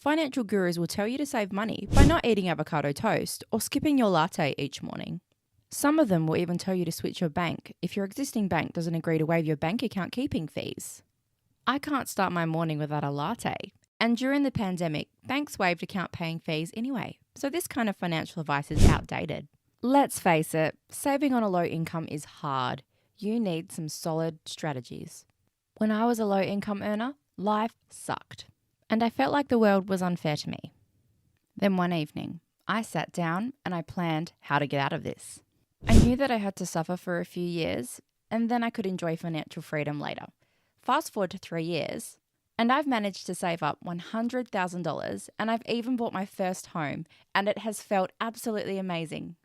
Financial gurus will tell you to save money by not eating avocado toast or skipping your latte each morning. Some of them will even tell you to switch your bank if your existing bank doesn't agree to waive your bank account keeping fees. I can't start my morning without a latte, and during the pandemic, banks waived account paying fees anyway, so this kind of financial advice is outdated. Let's face it, saving on a low income is hard. You need some solid strategies. When I was a low income earner, life sucked, and I felt like the world was unfair to me. Then one evening, I sat down and I planned how to get out of this. I knew that I had to suffer for a few years, and then I could enjoy financial freedom later. Fast forward to 3 years, and I've managed to save up $100,000, and I've even bought my first home, and it has felt absolutely amazing.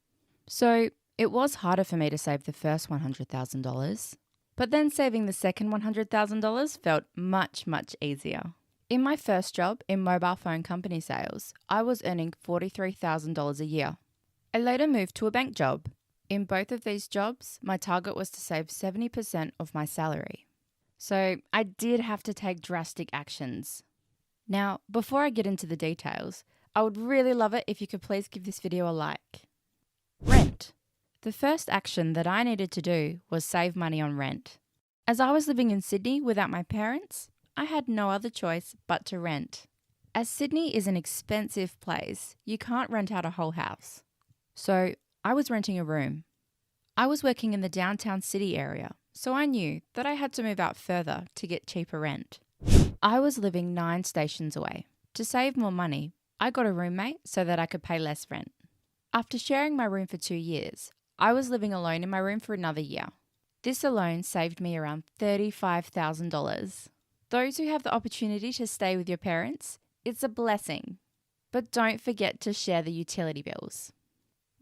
So it was harder for me to save the first $100,000, but then saving the second $100,000 felt much, much easier. In my first job in mobile phone company sales, I was earning $43,000 a year. I later moved to a bank job. In both of these jobs, my target was to save 70% of my salary. So I did have to take drastic actions. Now, before I get into the details, I would really love it if you could please give this video a like. Rent. The first action that I needed to do was save money on rent. As I was living in Sydney without my parents, I had no other choice but to rent. As Sydney is an expensive place, you can't rent out a whole house. So I was renting a room. I was working in the downtown city area, so I knew that I had to move out further to get cheaper rent. I was living 9 stations away. To save more money, I got a roommate so that I could pay less rent. After sharing my room for 2 years, I was living alone in my room for another year. This alone saved me around $35,000. Those who have the opportunity to stay with your parents, it's a blessing. But don't forget to share the utility bills.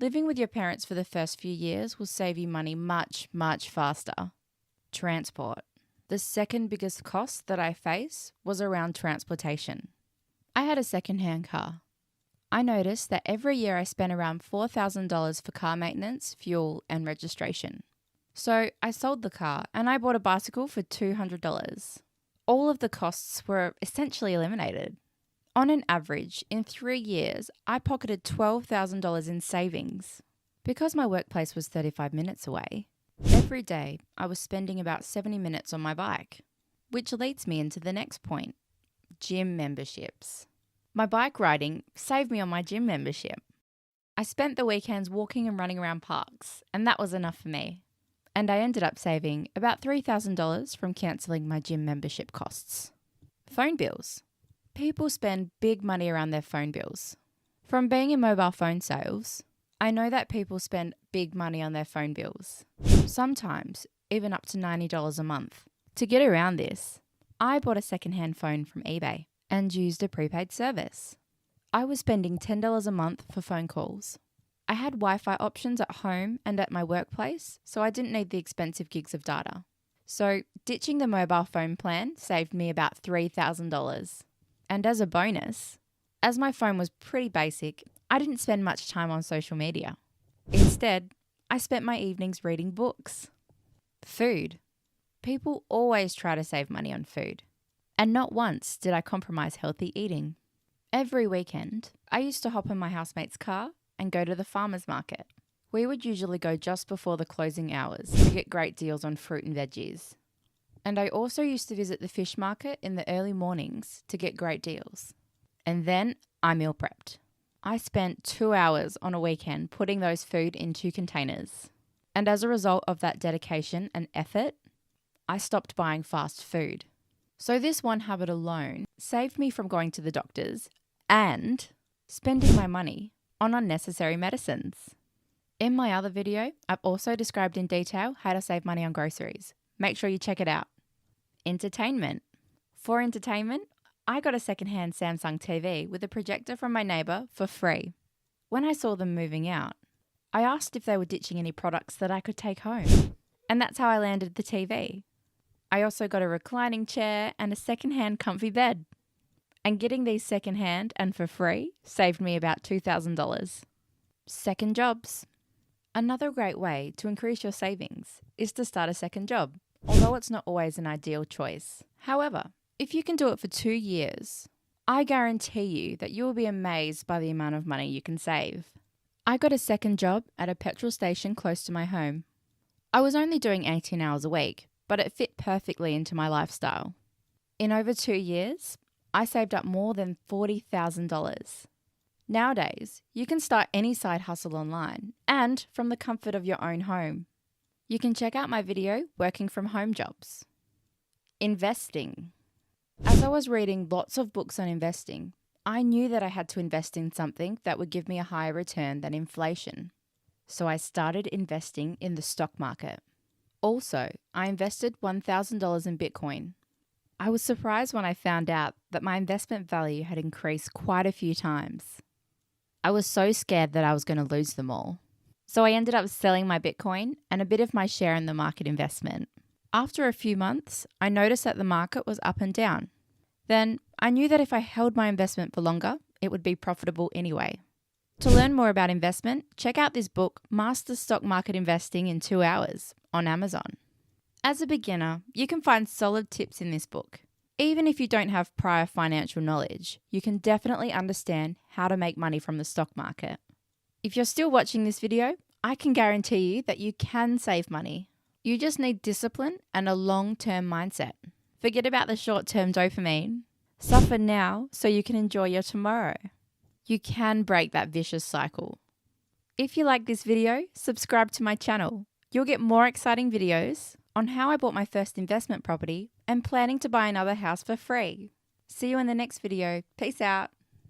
Living with your parents for the first few years will save you money much, much faster. Transport. The second biggest cost that I face was around transportation. I had a second-hand car. I noticed that every year I spent around $4,000 for car maintenance, fuel, and registration. So I sold the car and I bought a bicycle for $200. All of the costs were essentially eliminated. On an average, in 3 years, I pocketed $12,000 in savings. Because my workplace was 35 minutes away, every day I was spending about 70 minutes on my bike, which leads me into the next point, gym memberships. My bike riding saved me on my gym membership. I spent the weekends walking and running around parks, and that was enough for me. And I ended up saving about $3,000 from cancelling my gym membership costs. Phone bills. People spend big money around their phone bills. From being in mobile phone sales, I know that people spend big money on their phone bills. Sometimes even up to $90 a month. To get around this, I bought a second-hand phone from eBay and used a prepaid service. I was spending $10 a month for phone calls. I had Wi-Fi options at home and at my workplace, so I didn't need the expensive gigs of data. So ditching the mobile phone plan saved me about $3,000. And as a bonus, as my phone was pretty basic, I didn't spend much time on social media. Instead, I spent my evenings reading books. Food. People always try to save money on food. And not once did I compromise healthy eating. Every weekend, I used to hop in my housemate's car and go to the farmer's market. We would usually go just before the closing hours to get great deals on fruit and veggies. And I also used to visit the fish market in the early mornings to get great deals. And then I meal prepped. I spent 2 hours on a weekend putting those food into containers. And as a result of that dedication and effort, I stopped buying fast food. So this one habit alone saved me from going to the doctors and spending my money on unnecessary medicines. In my other video, I've also described in detail how to save money on groceries. Make sure you check it out. Entertainment. For entertainment, I got a secondhand Samsung TV with a projector from my neighbour for free. When I saw them moving out, I asked if they were ditching any products that I could take home. And that's how I landed the TV. I also got a reclining chair and a secondhand comfy bed. And getting these secondhand and for free saved me about $2,000. Second jobs. Another great way to increase your savings is to start a second job, although it's not always an ideal choice. However, if you can do it for 2 years, I guarantee you that you will be amazed by the amount of money you can save. I got a second job at a petrol station close to my home. I was only doing 18 hours a week, but it fit perfectly into my lifestyle. In over 2 years, I saved up more than $40,000. Nowadays, you can start any side hustle online and from the comfort of your own home. You can check out my video, Working from Home Jobs. Investing. As I was reading lots of books on investing, I knew that I had to invest in something that would give me a higher return than inflation. So I started investing in the stock market. Also, I invested $1,000 in Bitcoin. I was surprised when I found out that my investment value had increased quite a few times. I was so scared that I was going to lose them all. So I ended up selling my Bitcoin and a bit of my share in the market investment. After a few months, I noticed that the market was up and down. Then I knew that if I held my investment for longer, it would be profitable anyway. To learn more about investment, check out this book, Master Stock Market Investing in 2 Hours, on Amazon. As a beginner, you can find solid tips in this book. Even if you don't have prior financial knowledge, you can definitely understand how to make money from the stock market. If you're still watching this video, I can guarantee you that you can save money. You just need discipline and a long-term mindset. Forget about the short-term dopamine. Suffer now so you can enjoy your tomorrow. You can break that vicious cycle. If you like this video, subscribe to my channel. You'll get more exciting videos on how I bought my first investment property and planning to buy another house for free. See you in the next video. Peace out.